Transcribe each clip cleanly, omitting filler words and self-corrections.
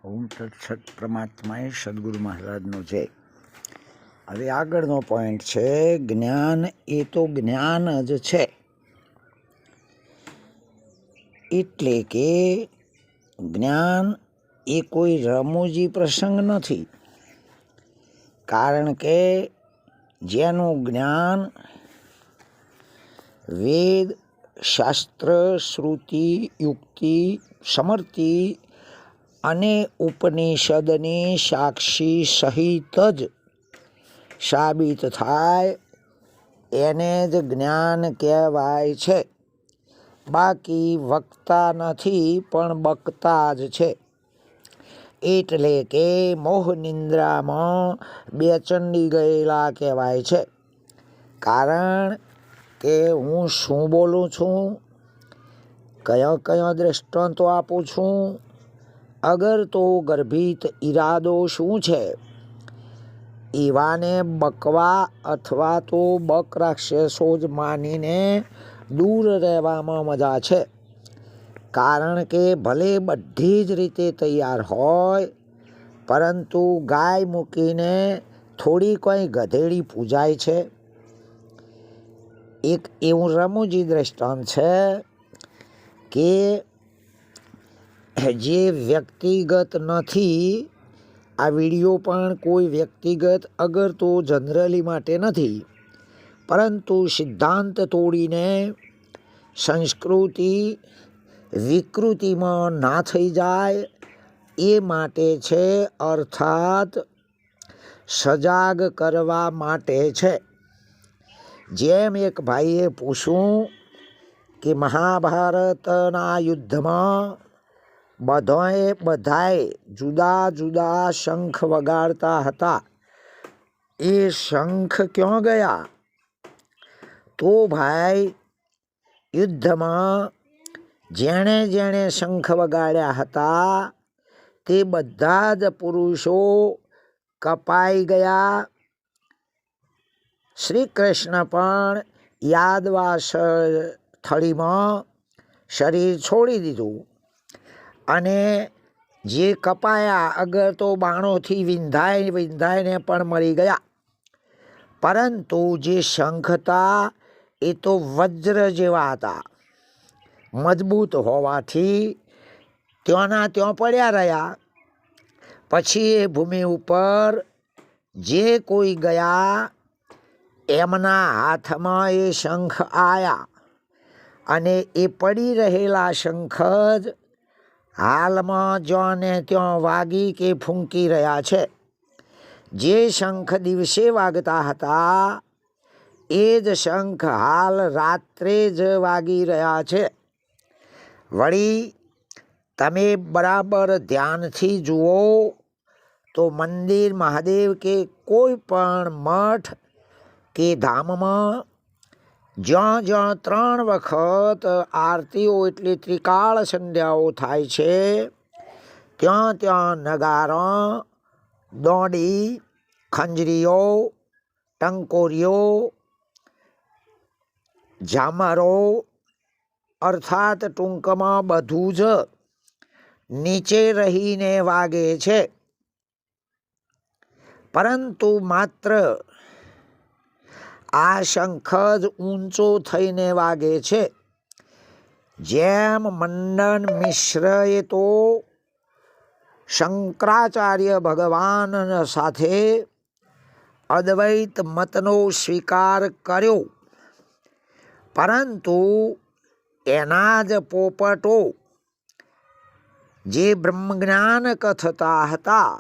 ઓમ તત્સત પરમાત્માએ સદગુરુ મહારાજનો જય. હવે આગળનો પોઈન્ટ છે, જ્ઞાન એ તો જ્ઞાન જ છે. એટલે કે જ્ઞાન એ કોઈ રમૂજી પ્રસંગ નથી. કારણ કે જેનું જ્ઞાન વેદ, શાસ્ત્ર, શ્રુતિ, યુક્તિ, સમર્તિ અને ઉપનિષદની સાક્ષી સહિત જ સાબિત થાય એને જ જ્ઞાન કહેવાય છે. બાકી વક્તા નથી પણ બકતા જ છે. એટલે કે મોહ નિંદ્રામાં બેચંડી ગયેલા કહેવાય છે. કારણ કે હું શું બોલું છું, કયા દ્રષ્ટાંતો આપું છું, અગર તો ગર્ભિત ઈરાદો શું છે, એવાને બકવા અથવા તો બક રાક્ષસો જ માનીને દૂર રહેવામાં મજા છે. કારણ કે ભલે બધી જ રીતે તૈયાર હોય, પરંતુ ગાય મૂકીને થોડી કોઈ ગધેડી પૂજાય છે. એક એવું રમૂજી દ્રષ્ટાંત છે કે જે વ્યક્તિગત નથી, આ વિડીયો પણ કોઈ વ્યક્તિગત અગર તો જનરલી માટે નથી, પરંતુ સિદ્ધાંત તોડીને સંસ્કૃતિ વિકૃતિમાં ના થઈ જાય એ માટે છે. અર્થાત સજાગ કરવા માટે છે. જેમ એક ભાઈએ પૂછ્યું કે મહાભારતના યુદ્ધમાં બધાએ જુદા જુદા શંખ વગાડતા હતા, એ શંખ ક્યાં ગયા? તો ભાઈ, યુદ્ધમાં જેણે જેણે શંખ વગાડ્યા હતા તે બધા જ પુરુષો કપાઈ ગયા. શ્રી કૃષ્ણ પણ યાદવા થળીમાં શરીર છોડી દીધું અને જે કપાયા અગર તો બાણોથી વિંધાઈને પણ મરી ગયા. પરંતુ જે શંખ હતા એ તો વજ્ર જેવા હતા, મજબૂત હોવાથી ત્યાંના ત્યાં પડ્યા રહ્યા. પછી એ ભૂમિ ઉપર જે કોઈ ગયા એમના હાથમાં એ શંખ આવ્યા અને એ પડી રહેલા શંખ જ હાલમાં જ્યાં ને ત્યાં વાગી કે ફૂંકી રહ્યા છે. જે શંખ દિવસે વાગતા હતા એ જ શંખ હાલ રાત્રે જ વાગી રહ્યા છે. વળી તમે બરાબર ધ્યાનથી જુઓ તો મંદિર, મહાદેવ કે કોઈ પણ મઠ કે ધામમાં જ્યાં જ્યાં 3 વખત આરતીઓ એટલે ત્રિકાળ સંધ્યાઓ થાય છે, ત્યાં ત્યાં નગારા, દોડી, ખંજરીઓ, ટંકોરીઓ, ઝામરો, અર્થાત ટૂંકમાં બધું જ નીચે રહીને વાગે છે. પરંતુ માત્ર આ શંખ જ ઊંચો થઈને વાગે છે. જેમ મંડન મિશ્રએ તો શંકરાચાર્ય ભગવાન સાથે અદ્વૈત મતનો સ્વીકાર કર્યો, પરંતુ એના જ પોપટો જે બ્રહ્મજ્ઞાન કથતા હતા,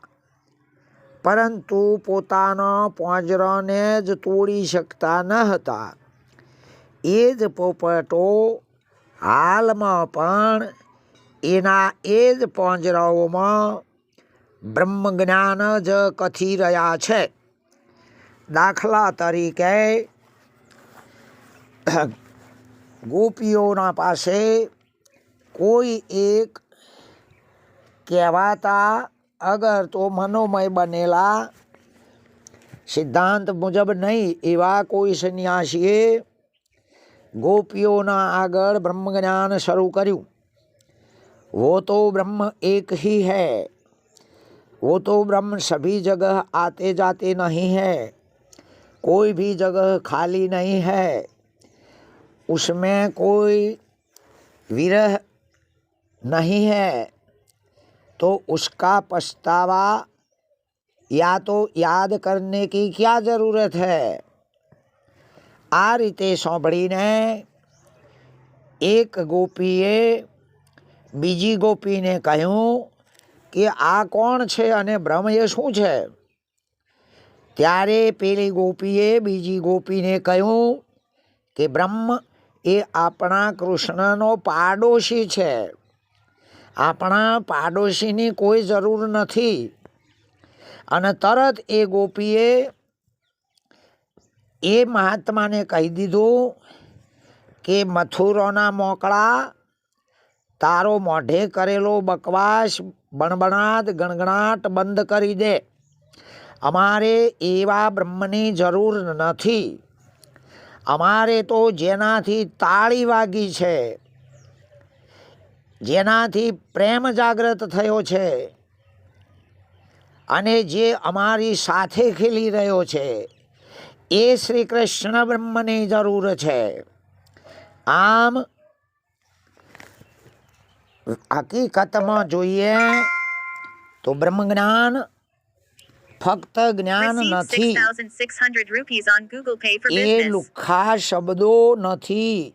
પરંતુ પોતાના પાંજરાને જ તોડી શકતા ન હતા, એ જ પોપટો હાલમાં પણ એના એ જ પાંજરાઓમાં બ્રહ્મજ્ઞાન જ કથી રહ્યા છે. દાખલા તરીકે ગોપીઓના પાસે કોઈ એક કહેવાતા અગર તો મનોમય બનેલા, સિદ્ધાંત મુજબ નહીં એવા કોઈ સંન્યાસીએ ગોપીઓના આગળ બ્રહ્મજ્ઞાન શરૂ કર્યું. वो तो ब्रह्म एक ही है, वो तो ब्रह्म सभी जगह आते जाते नहीं है, कोई भी जगह खाली नहीं है, उसमें कोई विरह नहीं है, तो उसका पछतावा या तो याद करने की क्या जरूरत है। आ रीते સાંભળીને એક ગોપીએ બીજી ગોપીને કહ્યું કે આ કોણ છે અને બ્રહ્મ એ શું છે? ત્યારે પેલી ગોપીએ બીજી ગોપીને કહ્યું કે બ્રહ્મ એ આપણા કૃષ્ણનો પાડોશી છે, આપણા પાડોશીની કોઈ જરૂર નથી। અને તરત એ ગોપીએ એ મહાત્માને કહી દીધું કે મથુરોના મોકળા, તારો મોઢે કરેલો બકવાસ બણબણાટ ગણગણાટ બંધ કરી દે, અમારે એવા બ્રહ્મની જરૂર નથી, અમારે તો જેનાથી તાળી વાગી છે, જેનાથી પ્રેમ જાગૃત થયો છે અને જે અમારી સાથે ખીલી રહ્યો છે એ શ્રી કૃષ્ણ બ્રહ્મની જરૂર છે। આમ હકીકતમાં જોઈએ તો બ્રહ્મ જ્ઞાન ફક્ત જ્ઞાન નથી, એ લુખ્ખા શબ્દો નથી।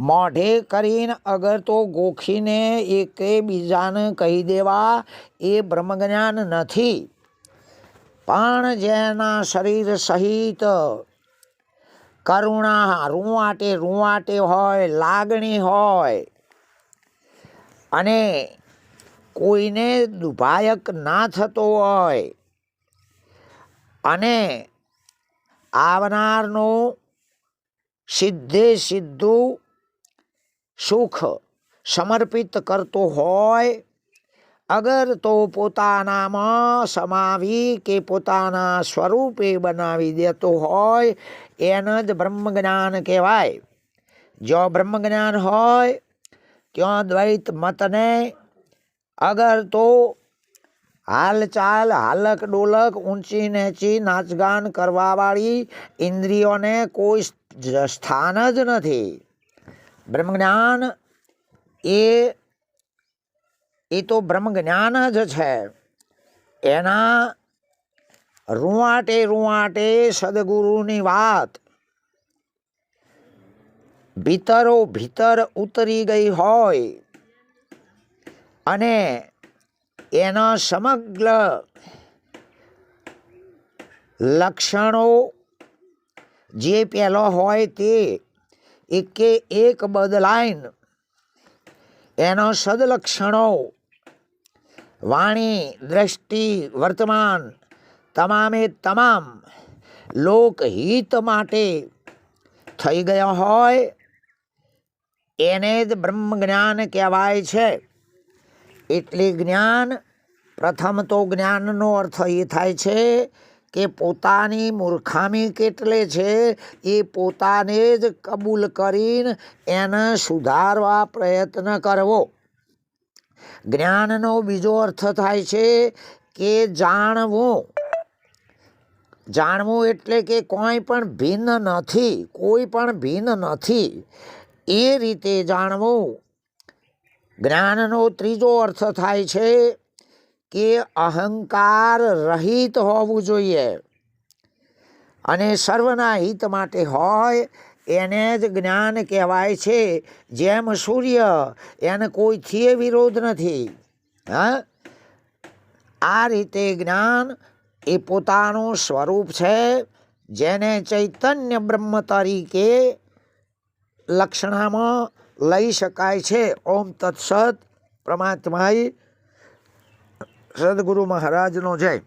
મોઢે કરીને અગર તો ગોખીને એકે બીજાને કહી દેવા એ બ્રહ્મજ્ઞાન નથી, પણ જેના શરીર સહિત કરુણા રૂવાટે રૂવાટે હોય, લાગણી હોય અને કોઈને દુભાયક ના થતો હોય અને આવનારનું સીધે સીધું સુખ સમર્પિત કરતો હોય, અગર તો પોતાનામાં સમાવી કે પોતાના સ્વરૂપે બનાવી દેતો હોય એને જ બ્રહ્મજ્ઞાન કહેવાય। જો બ્રહ્મજ્ઞાન હોય ત્યાં દ્વૈત મતને અગર તો હાલચાલ હાલક ડોલક ઊંચી નીચી નાચગાન કરવાવાળી ઇન્દ્રિયોને કોઈ સ્થાન જ નથી। બ્રહ્મજ્ઞાન એ તો બ્રહ્મજ્ઞાન જ છે। એના રૂવાટે રૂવાટે સદગુરુની વાત ભીતરો ભીતર ઉતરી ગઈ હોય અને એના સમગ્ર લક્ષણો જે પહેલો હોય તે એકે એક બદલાઈને એના સદલક્ષણો વાણી દ્રષ્ટિ વર્તમાન તમામે તમામ લોકહિત માટે થઈ ગયા હોય એને જ બ્રહ્મ જ્ઞાન કહેવાય છે। એટલે જ્ઞાન પ્રથમ તો જ્ઞાનનો અર્થ એ થાય છે કે પોતાની મૂર્ખામી કેટલે છે એ પોતાને જ કબૂલ કરીને એને સુધારવા પ્રયત્ન કરવો। જ્ઞાનનો બીજો અર્થ થાય છે કે જાણવું। જાણવું એટલે કે કોઈ પણ ભિન્ન નથી, કોઈ પણ ભિન્ન નથી એ રીતે જાણવું। જ્ઞાનનો ત્રીજો અર્થ થાય છે કે અહંકાર રહિત હોવું જોઈએ અને સર્વના હિત માટે હોય એને જ જ્ઞાન કહેવાય છે। જેમ સૂર્ય એને કોઈથી વિરોધ નથી। હા, આ રીતે જ્ઞાન એ પોતાનું સ્વરૂપ છે જેને ચૈતન્ય બ્રહ્મ તરીકે લક્ષણામાં લઈ શકાય છે। ઓમ તત્સત। પરમાત્માએ સદગુરુ મહારાજનો જય।